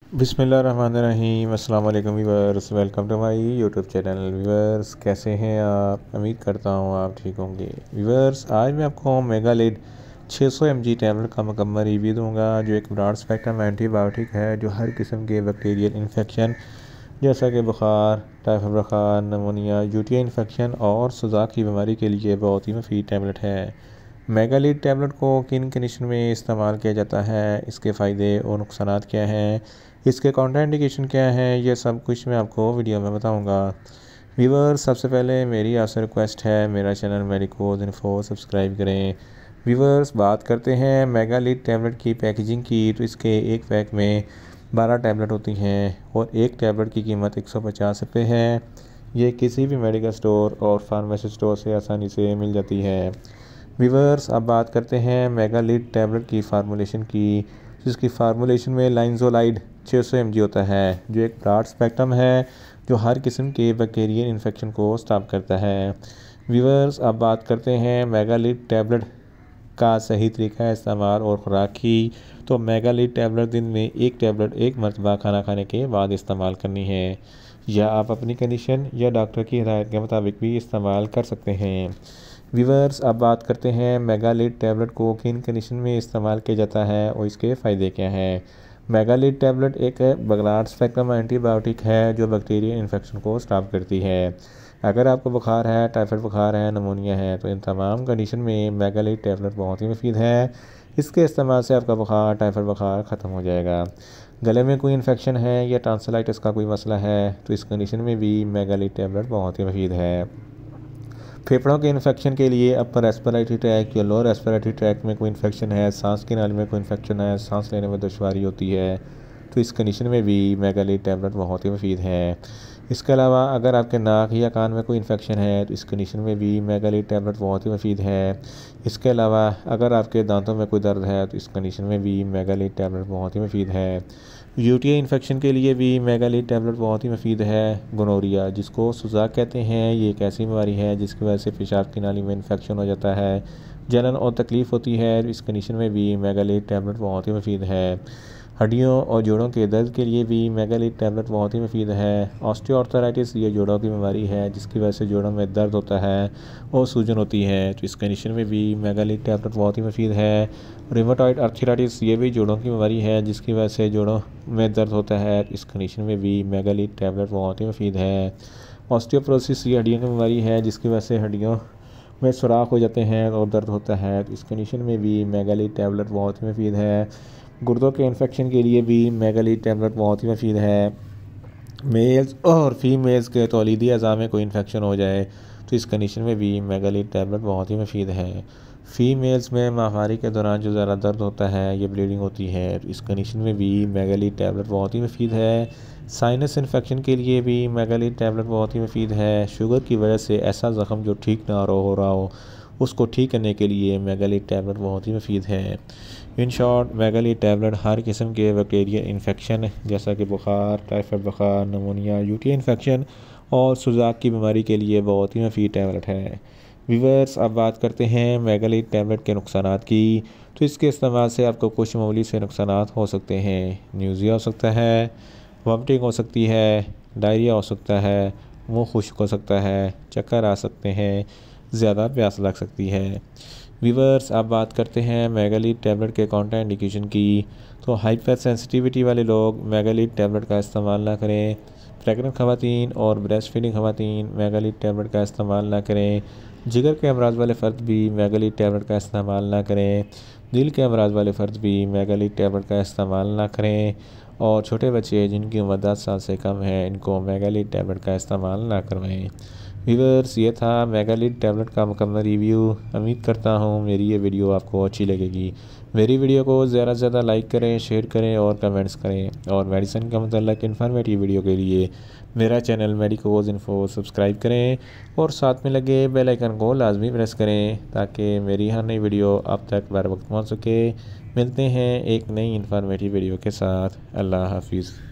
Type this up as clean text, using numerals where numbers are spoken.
बिस्मिल्लाहिर्रहमानिर्रहीम। अस्सलाम वालेकुम viewers, welcome to my YouTube channel. Viewers कैसे हैं आप? उम्मीद करता हूँ आप ठीक होंगे। व्यूअर्स आज मैं आपको मेगालिड 600 mg टैबलेट का मुकम्मल रिव्यू दूंगा, जो एक ब्रॉड स्पेक्ट्रम एंटीबायोटिक है जो हर किस्म के बैक्टीरियल इन्फेक्शन जैसा कि बुखार, टाइफाइड बुखार, नमूनिया, यूटीआई इन्फेक्शन और सुजाक की बीमारी के लिए बहुत ही मुफीद टैबलेट है। मेगालिड टैबलेट को किन कंडीशन में इस्तेमाल किया जाता है, इसके फ़ायदे और नुकसानात क्या हैं, इसके काउंटर इंडिकेशन क्या है, ये सब कुछ मैं आपको वीडियो में बताऊंगा। व्यूअर्स सबसे पहले मेरी आपसे रिक्वेस्ट है, मेरा चैनल मेडिकोज इन्फो सब्सक्राइब करें। व्यूअर्स बात करते हैं मेगालिड टैबलेट की पैकेजिंग की, तो इसके एक पैक में 12 टैबलेट होती हैं और एक टैबलेट की कीमत 150 रुपये है। ये किसी भी मेडिकल स्टोर और फार्मेसी स्टोर से आसानी से मिल जाती है। व्यूअर्स अब बात करते हैं मेगालिड टैबलेट की फार्मूलेशन की, जिसकी फार्मूलेशन में लाइनजोलाइड 600 mg होता है, जो एक ब्रॉड स्पेक्ट्रम है जो हर किस्म के बैक्टीरियल इन्फेक्शन को स्टॉप करता है। व्यूअर्स अब बात करते हैं मेगालिड टैबलेट का सही तरीका इस्तेमाल और ख़ुराक की, तो मेगालिड टैबलेट दिन में एक टैबलेट एक मरतबा खाना खाने के बाद इस्तेमाल करनी है, या आप अपनी कंडीशन या डॉक्टर की हिदायत के मुताबिक भी इस्तेमाल कर सकते हैं। व्यूअर्स अब बात करते हैं मेगालिड टैबलेट को किन कंडीशन में इस्तेमाल किया जाता है और इसके फ़ायदे क्या हैं। मेगालिड टैबलेट एक ब्रॉड स्पेक्ट्रम एंटीबायोटिक है जो बैक्टीरियल इन्फेक्शन को स्टॉप करती है। अगर आपको बुखार है, टाइफाइड बुखार है, नमूनिया है, तो इन तमाम कंडीशन में मेगालिड टैबलेट बहुत ही मुफीद है। इसके इस्तेमाल से आपका बुखार, टाइफाइड बुखार ख़त्म हो जाएगा। गले में कोई इन्फेक्शन है या टॉन्सिलाइटिस का कोई मसला है, तो इस कंडीशन में भी मेगालिड टैबलेट बहुत ही मुफीद है। फेफड़ों के इन्फेक्शन के लिए अपर रेस्पिरेटरी ट्रैक या लोअर रेस्पिरेटरी ट्रैक में कोई इन्फेक्शन है, सांस की नाली में कोई इन्फेक्शन है, सांस लेने में दुश्वारी होती है, तो इस कंडीशन में भी मेगालिड टैबलेट बहुत ही मुफीद है। इसके अलावा अगर आपके नाक या कान में कोई इन्फेक्शन है, तो इस कंडीशन में भी मेगालिड टैबलेट बहुत ही मुफीद है। इसके अलावा अगर आपके दांतों में कोई दर्द है, तो इस कंडीशन में भी मेगालिड टैबलेट बहुत ही मुफीद है। यूटीआई इन्फेक्शन के लिए भी मेगालिड टैबलेट बहुत ही मुफीद है। गोनोरिया, जिसको सुजाक कहते हैं, ये एक ऐसी बीमारी है जिसकी वजह से पेशाब की नाली में इन्फेक्शन हो जाता है, जलन और तकलीफ़ होती है। इस कंडीशन में भी मेगालिड टैबलेट बहुत ही मुफीद है। हड्डियों और जोड़ों के दर्द के लिए भी मेगालिड टैबलेट बहुत ही मुफीद है। ऑस्टियोआर्थराइटिस ये जोड़ों की बीमारी है जिसकी वजह से जोड़ों में दर्द होता है और सूजन होती है, तो इस कंडीशन में भी मेगालिड टैबलेट बहुत ही मुफीद है। रिमेटॉइड आर्थराइटिस ये भी जोड़ों की बीमारी है जिसकी वजह से जोड़ों में दर्द होता है, इस कंडीशन में भी मेगालिड टैबलेट बहुत ही मुफीद है। ऑस्टियोपोरोसिस ये हड्डियों की बीमारी है जिसकी वजह से हड्डियों में सुराख हो जाते हैं और दर्द होता है, तो इस कंडीशन में भी मेगालिड टैबलेट बहुत ही मुफीद है। गुर्दों के इन्फेक्शन के लिए भी मेगालिड टैबलेट बहुत ही मुफीद है। मेल्स और फीमेल्स के तौलीदी अज़ा में कोई इन्फेक्शन हो जाए, तो इस कंडीशन में भी मेगालिड टैबलेट बहुत ही मुफीद है। फीमेल्स में माहवारी के दौरान जो ज़्यादा दर्द होता है, ये ब्लीडिंग होती है, तो इस कंडीशन में भी मेगालिड टैबलेट बहुत ही मुफीद है। साइनस इन्फेक्शन के लिए भी मेगालिड टैबलेट बहुत ही मुफीद है। शुगर की वजह से ऐसा ज़ख़म जो ठीक ना हो रहा हो, उसको ठीक करने के लिए मेगालिड टैबलेट बहुत ही मुफीद है। इन शॉर्ट मेगालिड टैबलेट हर किस्म के बैक्टीरियल इन्फेक्शन जैसा कि बुखार, टाइफाइड बुखार, नमूनिया, यूटीआई इन्फेक्शन और सुजाक की बीमारी के लिए बहुत ही मुफीद टैबलेट है। व्यूअर्स अब बात करते हैं मेगालिड टैबलेट के नुकसानात की, तो इसके इस्तेमाल से आपको कुछ मामूली से नुकसानात हो सकते हैं। न्यूज़िया हो सकता है, वॉमिटिंग हो सकती है, डायरिया हो सकता है, मुँह खुश्क हो सकता है, चक्कर आ सकते हैं, ज़्यादा प्यास लग सकती है। व्यूअर्स अब बात करते हैं मेगालिड टैबलेट के काउंटर इंडिकेशन की, तो हाइपर सेंसिटिविटी वाले लोग मेगालिड टैबलेट का इस्तेमाल ना करें। प्रेग्नेंट ख़वातीन और ब्रेस्ट फीडिंग ख़वातीन मेगालिड टैबलेट का इस्तेमाल ना करें। जिगर के अमराज वाले फ़र्द भी मेगालिड टैबलेट का इस्तेमाल ना करें। दिल के अमराज वाले फ़र्द भी मेगालिड टैबलेट का इस्तेमाल ना करें। और छोटे बच्चे जिनकी उम्र 10 साल से कम है, इनको मेगालिड टैबलेट का इस्तेमाल ना करवाएं। व्यूअर्स ये था मेगालिड टैबलेट का मुकम्मल रिव्यू। उम्मीद करता हूँ मेरी ये वीडियो आपको अच्छी लगेगी। मेरी वीडियो को ज़्यादा से ज़्यादा लाइक करें, शेयर करें और कमेंट्स करें, और मेडिसिन का मतलब इन्फॉर्मेटिव वीडियो के लिए मेरा चैनल मेडिकोज इन्फो सब्सक्राइब करें और साथ में लगे बेल आइकन को लाजमी प्रेस करें ताकि मेरी हर नई वीडियो आप तक बर वक्त पहुँच सके। मिलते हैं एक नई इन्फॉर्मेटिव वीडियो के साथ। अल्लाह हाफिज़।